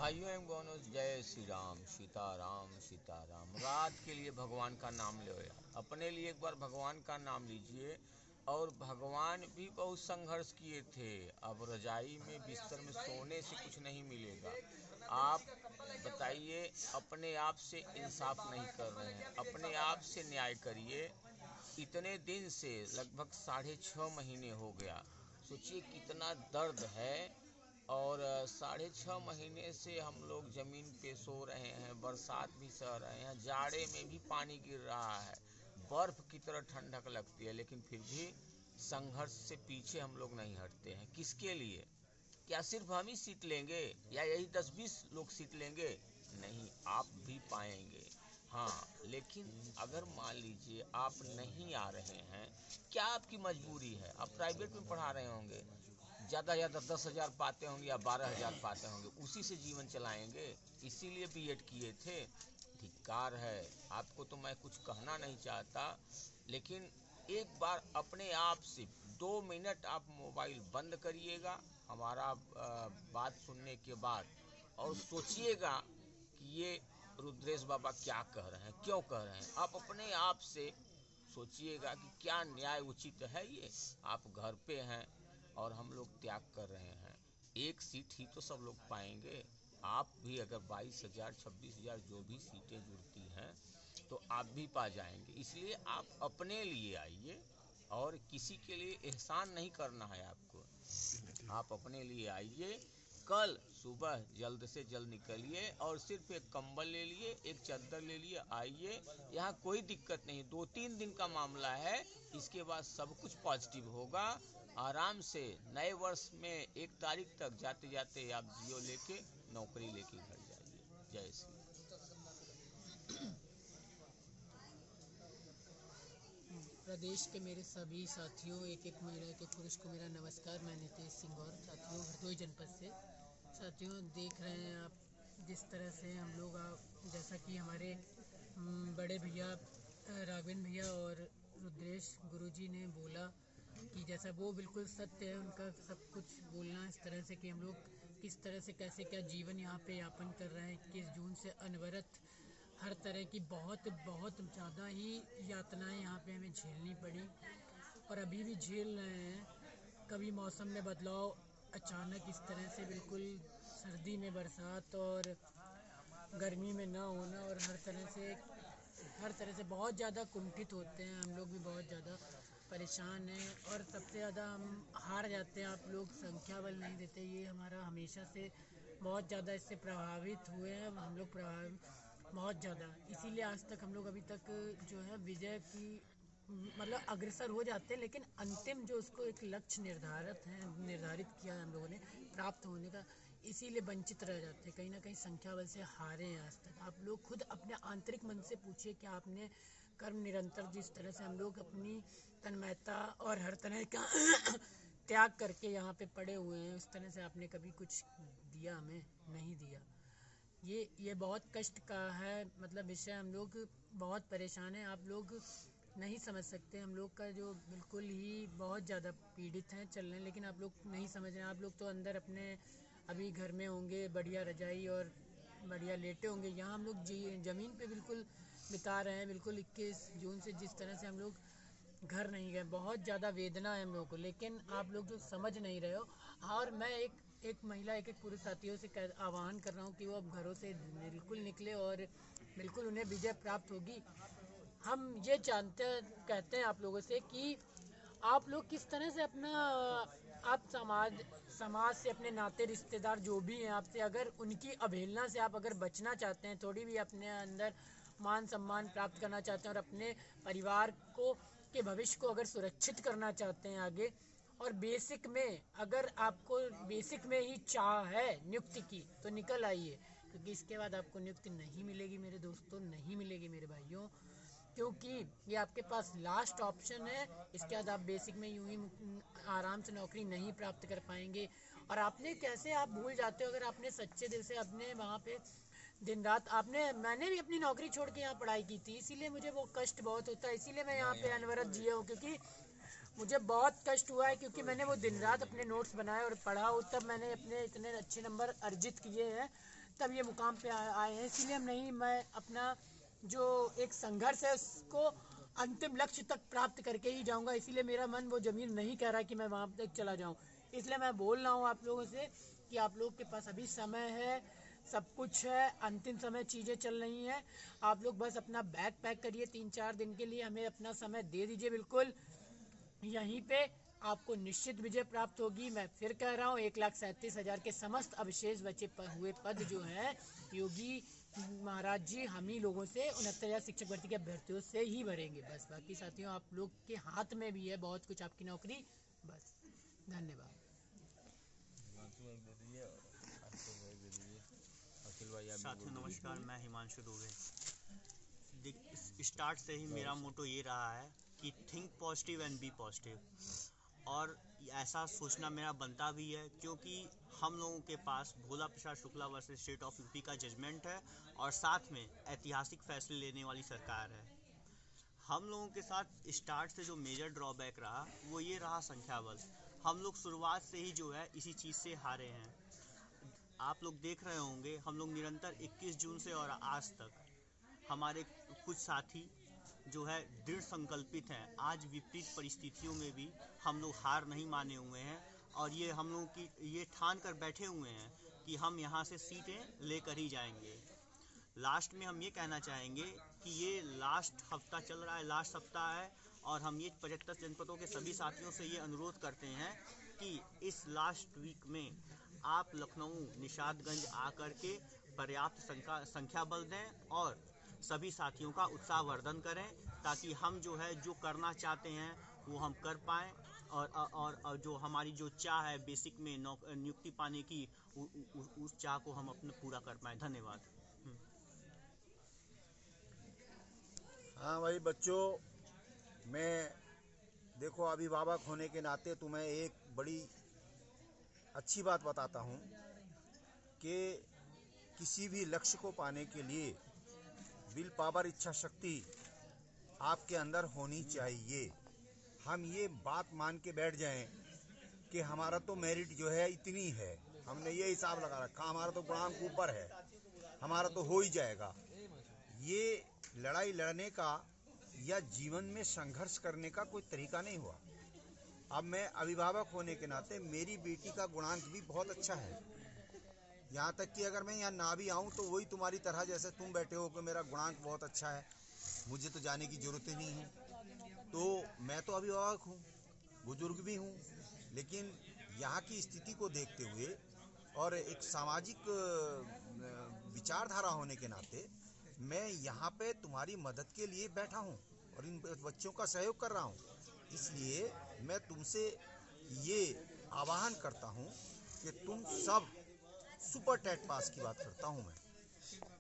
भाइयों एवं बहनों, जय श्री राम। सीताराम सीताराम। रात के लिए भगवान का नाम लो यार, अपने लिए एक बार भगवान का नाम लीजिए। और भगवान भी बहुत संघर्ष किए थे। अब रजाई में बिस्तर में सोने से कुछ नहीं मिलेगा। आप बताइए, अपने आप से इंसाफ नहीं कर रहे हैं, अपने आप से न्याय करिए। इतने दिन से लगभग 6.5 महीने हो गया। सोचिए कितना दर्द है। और 6.5 महीने से हम लोग ज़मीन पे सो रहे हैं, बरसात भी सह रहे हैं, जाड़े में भी पानी गिर रहा है, बर्फ़ की तरह ठंडक लगती है, लेकिन फिर भी संघर्ष से पीछे हम लोग नहीं हटते हैं। किसके लिए? क्या सिर्फ हम ही सीट लेंगे या यही 10-20 लोग सीट लेंगे? नहीं, आप भी पाएंगे। हाँ, लेकिन अगर मान लीजिए आप नहीं आ रहे हैं, क्या आपकी मजबूरी है? आप प्राइवेट में पढ़ा रहे होंगे, ज़्यादा ज़्यादा 10,000 पाते होंगे या 12,000 पाते होंगे, उसी से जीवन चलाएंगे। इसीलिए बीएड किए थे। धिक्कार है। आपको तो मैं कुछ कहना नहीं चाहता, लेकिन एक बार अपने आप से 2 मिनट आप मोबाइल बंद करिएगा हमारा बात सुनने के बाद, और सोचिएगा कि ये रुद्रेश बाबा क्या कह रहे हैं, क्यों कह रहे हैं। आप अपने आप से सोचिएगा कि क्या न्याय उचित है ये। आप घर पे हैं और हम लोग त्याग कर रहे हैं। एक सीट ही तो सब लोग पाएंगे। आप भी अगर 22,000 26,000 जो भी सीटें जुड़ती हैं तो आप भी पा जाएंगे। इसलिए आप अपने लिए आइए, और किसी के लिए एहसान नहीं करना है आपको। आप अपने लिए आइए। कल सुबह जल्द से जल्द निकलिए और सिर्फ एक कंबल ले लिए, एक चादर ले लिए, आइए। यहाँ कोई दिक्कत नहीं, 2-3 दिन का मामला है। इसके बाद सब कुछ पॉजिटिव होगा। आराम से नए वर्ष में 1 तारीख तक जाते जाते आप जियो लेके नौकरी लेके घर जाइए। जय श्री प्रदेश के मेरे सभी साथियों, एक एक महिला एक एक पुरुष को मेरा नमस्कार। मैं नितेश सिंह और साथियों हरदोई जनपद से। साथियों, देख रहे हैं आप जिस तरह से हम लोग जैसा कि हमारे बड़े भैया राघवेंद्र भैया और रुद्रेश गुरुजी ने बोला कि जैसा वो बिल्कुल सत्य है उनका सब कुछ बोलना, इस तरह से कि हम लोग किस तरह से कैसे क्या जीवन यहाँ पे यापन कर रहे हैं। 21 जून से अनवरत हर तरह की बहुत बहुत ज़्यादा ही यातनाएं यहाँ पे हमें झेलनी पड़ी और अभी भी झेल रहे हैं। कभी मौसम में बदलाव, अचानक इस तरह से बिल्कुल सर्दी में बरसात और गर्मी में ना होना, और हर तरह से बहुत ज़्यादा कुंठित होते हैं। हम लोग भी बहुत ज़्यादा परेशान हैं और सबसे ज़्यादा हम हार जाते हैं। आप लोग संख्या बल नहीं देते, ये हमारा हमेशा से बहुत ज़्यादा इससे प्रभावित हुए हैं हम लोग, प्रभावित बहुत ज़्यादा। इसीलिए आज तक हम लोग अभी तक जो है विजय की मतलब अग्रसर हो जाते हैं, लेकिन अंतिम जो उसको एक लक्ष्य निर्धारित किया है हम लोगों ने प्राप्त होने का, इसीलिए वंचित रह जाते हैं। कहीं ना कहीं संख्या बल से हारे हैं आज तक। आप लोग खुद अपने आंतरिक मन से पूछिए कि आपने कर्म निरंतर जिस तरह से हम लोग अपनी तन्मयता और हर तरह का त्याग करके यहाँ पे पड़े हुए हैं, उस तरह से आपने कभी कुछ दिया? हमें नहीं दिया। ये बहुत कष्ट का है मतलब विषय। हम लोग बहुत परेशान हैं। आप लोग नहीं समझ सकते हम लोग का जो बिल्कुल ही बहुत ज़्यादा पीड़ित हैं, चल रहे हैं, लेकिन आप लोग नहीं समझ रहे हैं। आप लोग तो अंदर अपने अभी घर में होंगे, बढ़िया रजाई और बढ़िया लेटे होंगे। यहाँ हम लोग ज़मीन पे बिल्कुल बिता रहे हैं। बिल्कुल 21 जून से जिस तरह से हम लोग घर नहीं गए, बहुत ज़्यादा वेदना है हम लोगों को, लेकिन आप लोग जो समझ नहीं रहे हो। और मैं एक महिला एक एक पुरुष साथियों से आह्वान कर रहा हूँ कि वो अब घरों से बिल्कुल निकले और बिल्कुल उन्हें विजय प्राप्त होगी। हम ये कहते हैं आप लोगों से कि आप लोग किस तरह से अपना आप समाज से, अपने नाते रिश्तेदार जो भी हैं आपसे, अगर उनकी अवहेलना से आप अगर बचना चाहते हैं, थोड़ी भी अपने अंदर मान सम्मान प्राप्त करना चाहते हैं और अपने परिवार को के भविष्य को अगर सुरक्षित करना चाहते हैं आगे, और बेसिक में अगर आपको बेसिक में ही चाह है नियुक्ति की, तो निकल आइए, क्योंकि इसके बाद आपको नियुक्ति नहीं मिलेगी मेरे दोस्तों, नहीं मिलेगी मेरे भाइयों, क्योंकि ये आपके पास लास्ट ऑप्शन है। इसके बाद आप बेसिक में यूं ही आराम से नौकरी नहीं प्राप्त कर पाएंगे। और आपने कैसे आप भूल जाते हो, अगर आपने सच्चे दिल से अपने वहाँ पे दिन रात मैंने भी अपनी नौकरी छोड़ के यहाँ पढ़ाई की थी, इसीलिए मुझे वो कष्ट बहुत होता है, इसीलिए मैं यहाँ पे अनवरत जिया हूँ, क्योंकि मुझे बहुत कष्ट हुआ है, क्योंकि मैंने वो दिन रात अपने नोट्स बनाए और पढ़ा, और तब मैंने अपने इतने अच्छे नंबर अर्जित किए हैं तब ये मुकाम पे आए हैं। इसीलिए नहीं, मैं अपना जो एक संघर्ष है उसको अंतिम लक्ष्य तक प्राप्त करके ही जाऊंगा। इसीलिए मेरा मन वो ज़मीर नहीं कह रहा कि मैं वहाँ तक चला जाऊँ। इसलिए मैं बोल रहा हूँ आप लोगों से कि आप लोग के पास अभी समय है, सब कुछ है, अंतिम समय चीज़ें चल रही हैं। आप लोग बस अपना बैग पैक करिए, 3-4 दिन के लिए हमें अपना समय दे दीजिए। बिल्कुल यहीं पे आपको निश्चित विजय प्राप्त होगी। मैं फिर कह रहा हूँ, 1,37,000 के समस्त अवशेष बचे हुए पद जो हैं योगी महाराज जी हम ही लोगों से 69,000 शिक्षक भर्ती के अभ्यर्थियों से ही भरेंगे। बस बाकी साथियों आप लोग के हाथ में भी है बहुत कुछ, आपकी नौकरी। बस धन्यवाद। साथियों नमस्कार, मैं हिमांशु दुबे। स्टार्ट से ही मेरा मोटो ये रहा है कि think positive and be positive, और ऐसा सोचना मेरा बनता भी है क्योंकि हम लोगों के पास Bhola Prasad Shukla versus state of UP का जजमेंट है और साथ में ऐतिहासिक फैसले लेने वाली सरकार है। हम लोगों के साथ स्टार्ट से जो मेजर ड्रॉबैक रहा वो ये रहा संख्या बल। हम लोग शुरुआत से ही जो है इसी चीज़ से हारे हैं। आप लोग देख रहे होंगे हम लोग निरंतर 21 जून से और आज तक हमारे कुछ साथी जो है दृढ़ संकल्पित हैं। आज विपरीत परिस्थितियों में भी हम लोग हार नहीं माने हुए हैं और ये हम लोगों की ये ठान कर बैठे हुए हैं कि हम यहाँ से सीटें लेकर ही जाएंगे। लास्ट में हम ये कहना चाहेंगे कि ये लास्ट हफ्ता चल रहा है, लास्ट सप्ताह है, और हम ये 75 जनपदों के सभी साथियों से ये अनुरोध करते हैं कि इस लास्ट वीक में आप लखनऊ निषादगंज आकर के पर्याप्त संख्या बल दें और सभी साथियों का उत्साहवर्धन करें ताकि हम जो है जो करना चाहते हैं वो हम कर पाएँ और जो हमारी जो चाह है बेसिक में नियुक्ति पाने की उस चाह को हम अपने पूरा कर पाएँ। धन्यवाद। हाँ भाई बच्चों, मैं देखो अभिभावक होने के नाते तुम्हें एक बड़ी अच्छी बात बताता हूँ कि किसी भी लक्ष्य को पाने के लिए विल पावर, इच्छा शक्ति आपके अंदर होनी चाहिए। हम ये बात मान के बैठ जाएं कि हमारा तो मेरिट जो है इतनी है, हमने ये हिसाब लगा रखा, हमारा तो गुणांक ऊपर है, हमारा तो हो ही जाएगा। ये लड़ाई लड़ने का या जीवन में संघर्ष करने का कोई तरीका नहीं हुआ। अब मैं अभिभावक होने के नाते मेरी बेटी का गुणांक भी बहुत अच्छा है, यहाँ तक कि अगर मैं यहाँ ना भी आऊँ तो वही तुम्हारी तरह जैसे तुम बैठे हो कि मेरा गुणांक बहुत अच्छा है, मुझे तो जाने की ज़रूरत ही नहीं है। तो मैं तो अभिभावक हूँ, बुजुर्ग भी हूँ, लेकिन यहाँ की स्थिति को देखते हुए और एक सामाजिक विचारधारा होने के नाते मैं यहाँ पे तुम्हारी मदद के लिए बैठा हूँ और इन बच्चों का सहयोग कर रहा हूँ। इसलिए मैं तुमसे ये आह्वान करता हूँ कि तुम सब सुपर टेट पास की बात करता हूँ मैं।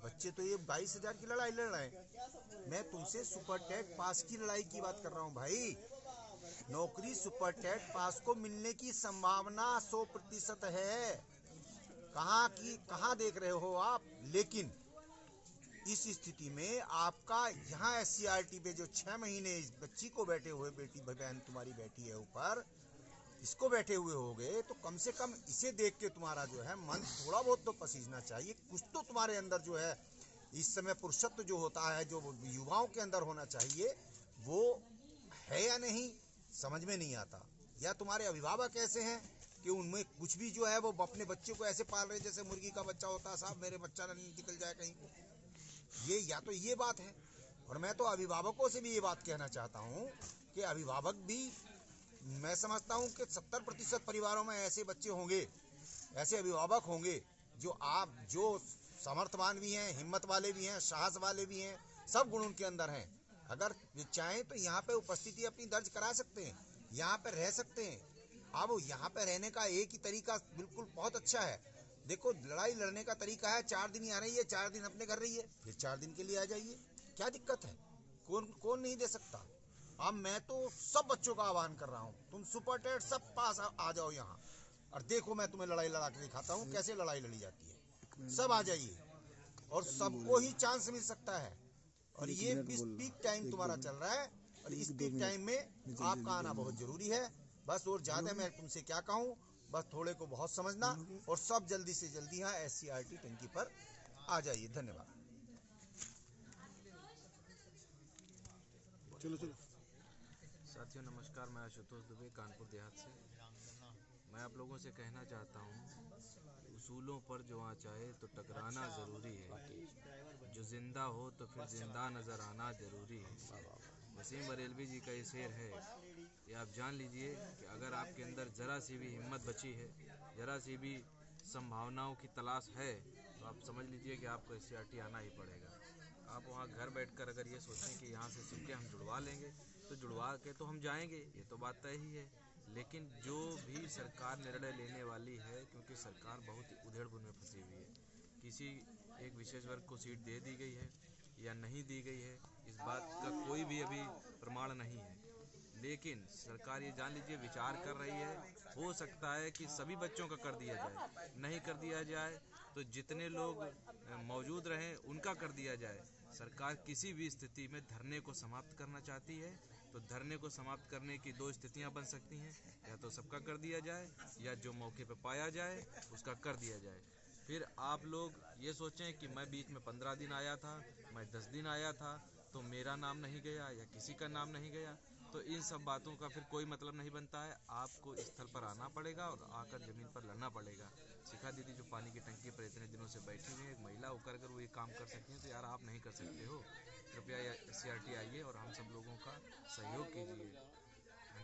बच्चे तो ये 22,000 की लड़ाई लड़ रहे हैं, मैं तुमसे सुपर टेट पास की लड़ाई की बात कर रहा हूँ भाई। नौकरी सुपर टेट पास को मिलने की संभावना 100% है। कहाँ देख रहे हो आप? लेकिन इस स्थिति में आपका यहाँ SCRT पे जो 6 महीने इस बच्ची को बैठे हुए, बेटी बहन तुम्हारी बैठी है ऊपर, इसको बैठे हुए हो गए, तो कम से कम इसे देख के तुम्हारा जो है मन थोड़ा बहुत तो पसीजना चाहिए। कुछ तो तुम्हारे अंदर जो है इस समय पुरुषत्व जो होता है, जो युवाओं के अंदर होना चाहिए, वो है या नहीं समझ में नहीं आता। या तुम्हारे अभिभावक ऐसे हैं कि उनमें कुछ भी जो है वो अपने बच्चे को ऐसे पाल रहे जैसे मुर्गी का बच्चा होता है, साहब मेरे बच्चा ना निकल जाए कहीं को। ये या तो ये बात है। और मैं तो अभिभावकों से भी ये बात कहना चाहता हूँ कि अभिभावक भी, मैं समझता हूँ कि 70% परिवारों में ऐसे बच्चे होंगे, ऐसे अभिभावक होंगे जो समर्थवान भी हैं, हिम्मत वाले भी हैं, साहस वाले भी हैं, सब गुण उनके अंदर हैं। अगर चाहें तो यहाँ पे उपस्थिति अपनी दर्ज करा सकते हैं, यहाँ पे रह सकते हैं। अब यहाँ पे रहने का एक ही तरीका बिल्कुल बहुत अच्छा है। देखो लड़ाई लड़ने का तरीका है, 4 दिन यहाँ रहिए, 4 दिन अपने घर रहिए, फिर 4 दिन के लिए आ जाइए, क्या दिक्कत है? कौन नहीं दे सकता। अब मैं तो सब बच्चों का आह्वान कर रहा हूँ, तुम सुपर टेट सब पास आ जाओ यहाँ, और देखो मैं तुम्हें लड़ाई लड़ा के दिखाता हूँ कैसे लड़ाई लड़ी जाती है। सब आ जाइए और सबको ही चांस मिल सकता है। और ये पीक टाइम तुम्हारा चल रहा है और इस पीक टाइम में आपका आना बहुत जरूरी है। बस और ज़्यादा मैं तुमसे क्या कहूँ, बस थोड़े को बहुत समझना और सब जल्दी से जल्दी यहाँ SCRT टंकी पर आ जाइए। धन्यवाद। साथियों नमस्कार, मैं आशुतोष दुबे कानपुर देहात से। मैं आप लोगों से कहना चाहता हूँ, उसूलों पर जो आँच आए तो टकराना ज़रूरी है, जो ज़िंदा हो तो फिर ज़िंदा नज़र आना ज़रूरी है। वसीम बरेलवी जी का ये शेर है, ये आप जान लीजिए कि अगर आपके अंदर ज़रा सी भी हिम्मत बची है, ज़रा सी भी संभावनाओं की तलाश है, तो आप समझ लीजिए कि आपको SCRT आना ही पड़ेगा। आप वहाँ घर बैठकर अगर ये सोचें कि यहाँ से सिक्के हम जुड़वा लेंगे, तो जुड़वा के तो हम जाएंगे, ये तो बात तय ही है। लेकिन जो भी सरकार निर्णय लेने वाली है, क्योंकि सरकार बहुत ही उधेड़-बुन में फंसी हुई है, किसी एक विशेष वर्ग को सीट दे दी गई है या नहीं दी गई है, इस बात का कोई भी अभी प्रमाण नहीं है। लेकिन सरकार ये जान लीजिए विचार कर रही है, हो सकता है कि सभी बच्चों का कर दिया जाए, नहीं कर दिया जाए तो जितने लोग मौजूद रहें उनका कर दिया जाए। सरकार किसी भी स्थिति में धरने को समाप्त करना चाहती है, तो धरने को समाप्त करने की दो स्थितियां बन सकती हैं, या तो सबका कर दिया जाए या जो मौके पर पाया जाए उसका कर दिया जाए। फिर आप लोग ये सोचें कि मैं बीच में 15 दिन आया था, मैं 10 दिन आया था, तो मेरा नाम नहीं गया या किसी का नाम नहीं गया, तो इन सब बातों का फिर कोई मतलब नहीं बनता है। आपको स्थल पर आना पड़ेगा और आकर ज़मीन पर लड़ना पड़ेगा। शिखा दीदी जो पानी की टंकी पर इतने दिनों से बैठी हुई है, एक महिला होकर अगर वो ये काम कर सकती हैं, तो यार आप नहीं कर सकते हो। कृपया SCRT आइए और हम सब लोगों का सहयोग कीजिए।